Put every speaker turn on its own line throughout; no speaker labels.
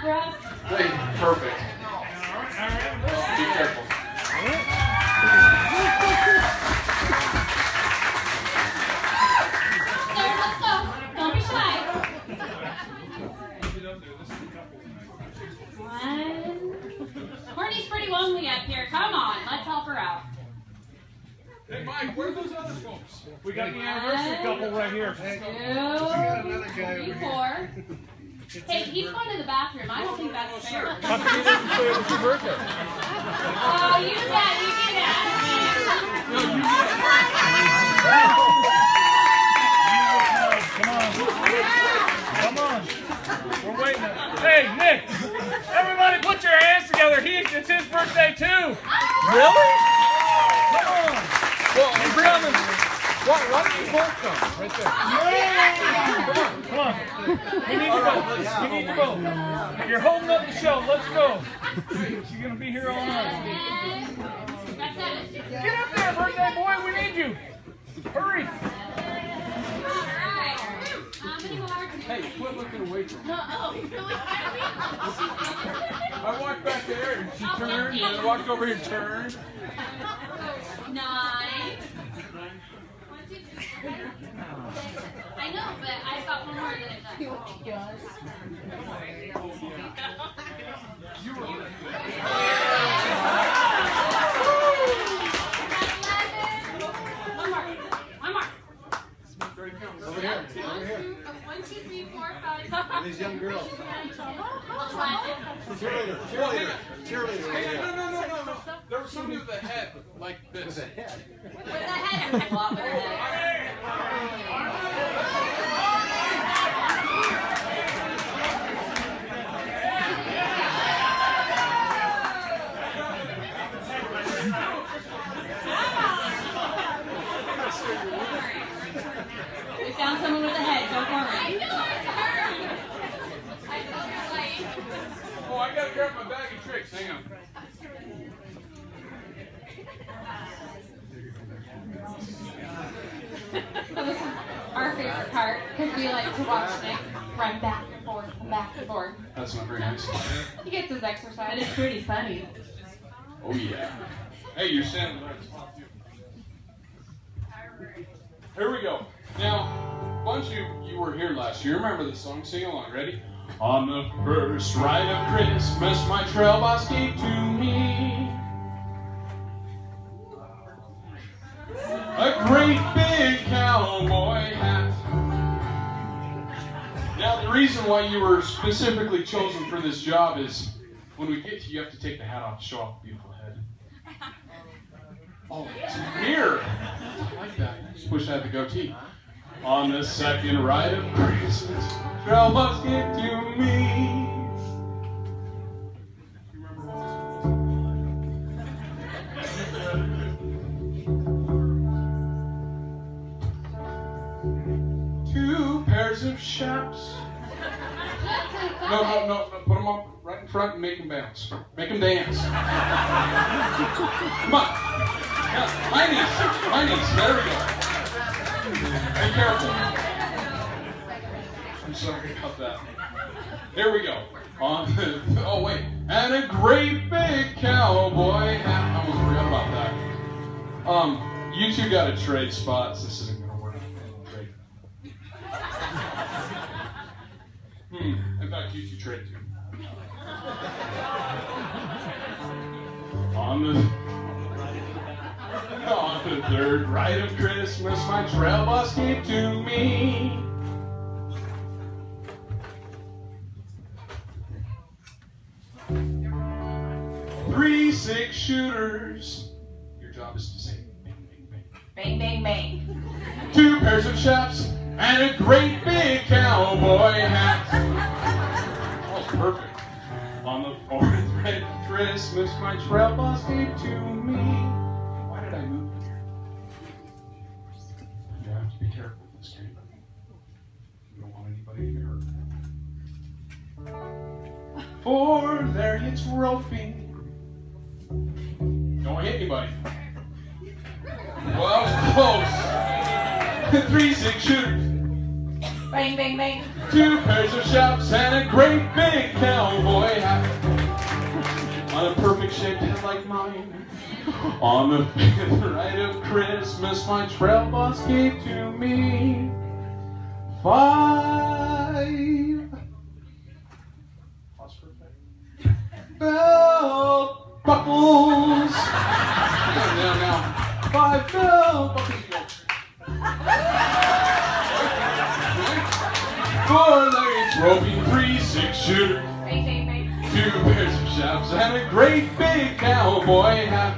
for us?
Perfect. Be careful.
There, let's go. Don't be shy. One. Courtney's pretty lonely up here. Come on, let's help her out.
Hey, Mike, where are those other folks?
We got the anniversary couple right here.
2, 3, 4. Hey, he's going to the bathroom. I don't think that's fair.
How come you didn't say it was your birthday?
Oh, you do that.
No, you
Come on. We're waiting. Hey, Nick. Everybody put your hands together. It's his birthday too. Really? Come on.
Well, bring on this. Why don't you both come? Right there.
Come on. We need to go. We need to go. You're holding up the show. Let's go. You're going to be here all night. Get up there, birthday boy. We need you. Hurry.
Hey, quit looking away from me.
Oh, really?
I walked back there and she turned, and I walked over here and turned.
9. 1, 2, 3. I know, but I've got one more than I've done.
You were
11. 1 more. 1 more.
over here.
1, 2, 3, 4, 5.
These young girls.
11.
Cheerleader.
Hey, no. There was somebody with a head like this.
With the head. With the head. We found someone with a head, don't worry.
Oh, I gotta grab my bag of tricks. Hang on.
So this is our favorite part, because we like to watch Nick run back and forth and back and forth.
That's not very nice.
He gets his exercise. It's pretty funny.
Oh, yeah. Hey, you're standing right spot, too. Here we go. Now, a bunch of you were here last year. Remember the song? Sing along. Ready? On the first ride of Christmas, my trail boss gave to me a great big cowboy hat. Now, the reason why you were specifically chosen for this job is when we get to you have to take the hat off to show off the beautiful head. Oh, it's a mirror. I like that. Just wish I had the goatee. On the second ride of Christmas, trail boss gave to me. You remember what this was? 2 pairs of chaps. No, put them up right in front and make them bounce. Make them dance. Come on. Yeah, my knees. There we go. Be careful. I'm sorry about that. Here we go. Oh, wait. And a great big cowboy hat. I almost forgot about that. You two got to trade spots. This isn't going to work. Trade. In fact, you two trade too. On the third ride of Christmas, my trail boss gave to me three 6-shooters. Your job is to say bang, bang, bang.
Bang, bang, bang.
2 pairs of chaps and a great big cowboy hat. Oh, perfect. On the 4th ride of Christmas, my trail boss gave to me. Why did I move here? You have to be careful with this game. You don't want anybody to get hurt. For there it's roping. Don't hit anybody. Well, that was close. 3 6-shooters.
Bang, bang, bang.
2 pairs of chaps and a great big cowboy On the 5th night of Christmas, my trail boss gave to me 5 belt buckles. Now, 5 belt buckles. 4 legs, roping, 3 6-shooter, 2 pairs of chaps, and a great big cowboy hat.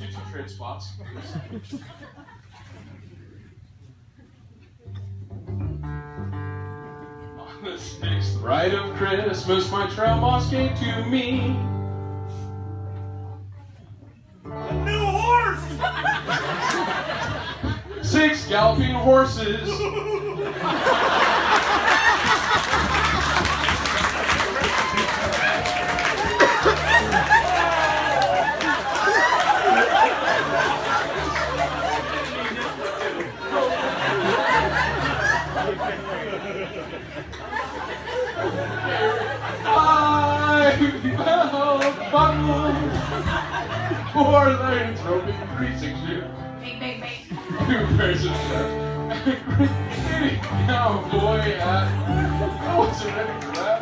You 2 trade spots, please. On the 6th night of Christmas, my trail boss gave to me
A new horse!
6 galloping horses. Four lanes, roping, 3 6-shooter, 2 pairs of chaps, and a great big cowboy hat. I wasn't ready for that.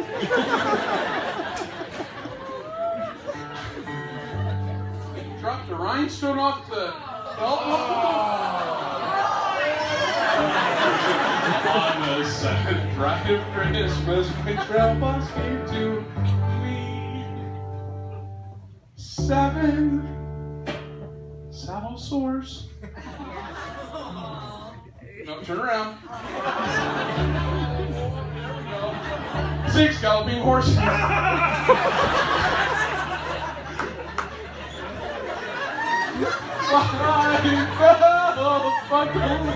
Dropped the rhinestone off the belt buckle. On the 7th night of Christmas, my trail boss gave to me 7 saddle sores. No, turn around. 6 galloping horses. 5 belt buckles.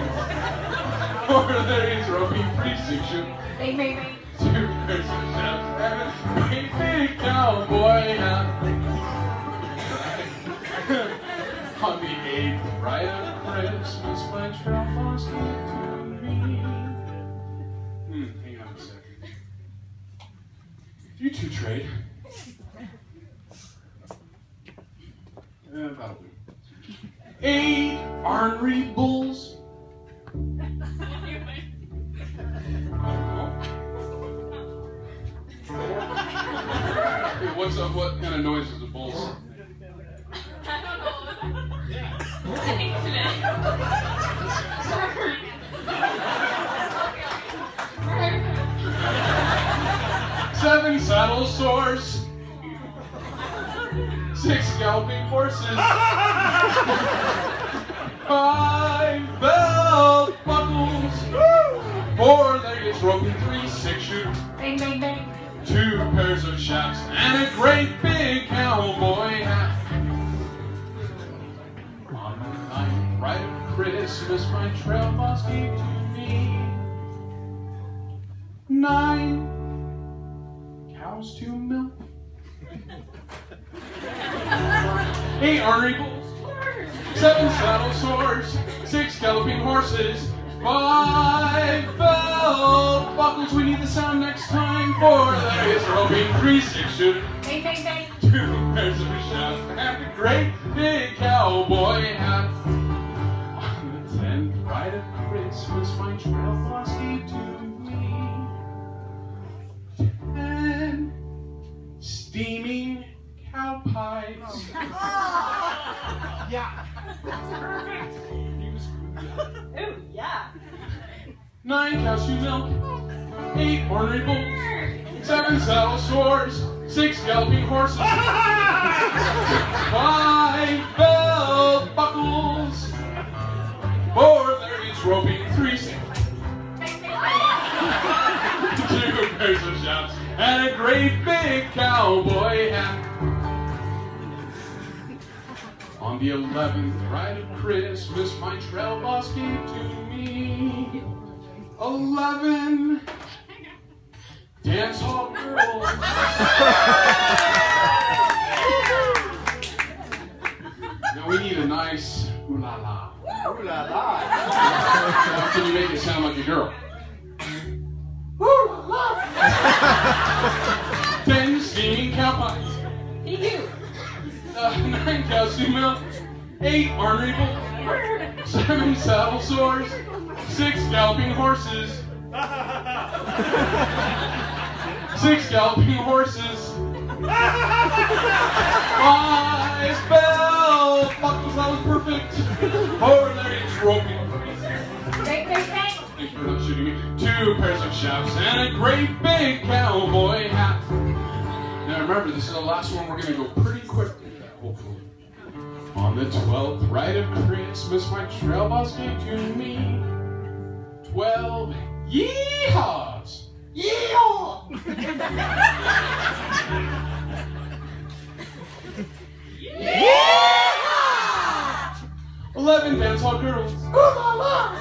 4 legs, roping, 3 6-shooter, 2 pairs of chaps, and a big cowboy hat. On the 8th night of Christmas, my trail boss gave to me. Hang on a second. You 2 trade. That'll do. 8 ornery bulls. Hey, what's up? What kind of noise is the bulls?
I don't know. I think today.
7 saddle sores. 6 galloping horses. 5 belt buckles. 4 legs, roping, 3 6-shooter, 2 pairs of chaps, and a great big cowboy hat. On the 9th night of Christmas, my trail boss gave to me 9 cows to milk, 8 ornery bulls, 7 saddle sores, 6 galloping horses, 5 belt buckles. We need the sound next time. 4 legs, roping, 3 6-shooter, 2 pairs of chaps, and a great big cowboy hat. On the 10th night of Christmas, my trail boss gave to me 10 steaming cow pies.
Yeah. That's perfect.
Ooh, yeah.
9 cows to milk, 8 ornery bulls, 7 saddle sores, 6 galloping horses, 5 belt buckles, 4 legs, roping, 3 6-shooter, 2 pairs of chaps, and a great big cowboy hat. On the 11th night of Christmas, my trail boss gave to me 11 dance hall girls. Now we need a nice ooh la la.
Ooh la la.
How can you make it sound like a girl? Ooh la la. 10 steaming cow pies.
You.
9 cow stew milk. 8 ornery bulls. 7 saddle sores. 6 galloping horses. 6 galloping horses. 5 bell buckles, that was perfect. 4 Larry's roping.
Great.
Thanks for not shooting me. 2 pairs of chaps and a great big cowboy hat. Now remember, this is the last one. We're going to go pretty quickly, hopefully. On the 12th rite of Christmas, my trail boss gave to me 12 yeehaws. Yeehaw! 11 dance hall girls. Ooh la la!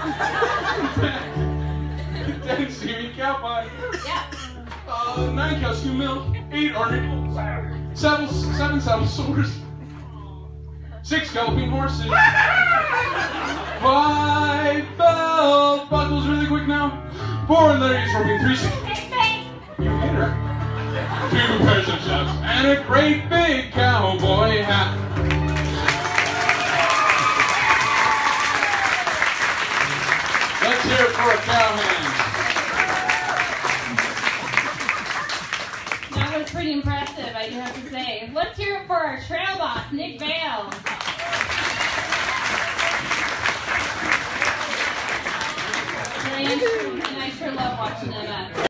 10 steaming cow pie.
Yeah.
9 cow stew milk. 8 ornery bulls. 7 saddle sores. 6 galloping horses. 5 belt buckles, really quick now. 4 Larry's roping. 3 you hit her. 2 pairs of chaps and a great big cowboy hat. Let's hear it for a cowhand.
That was pretty impressive, I do have to say. Let's hear it for our trail boss, Nick Vale. And I sure love watching them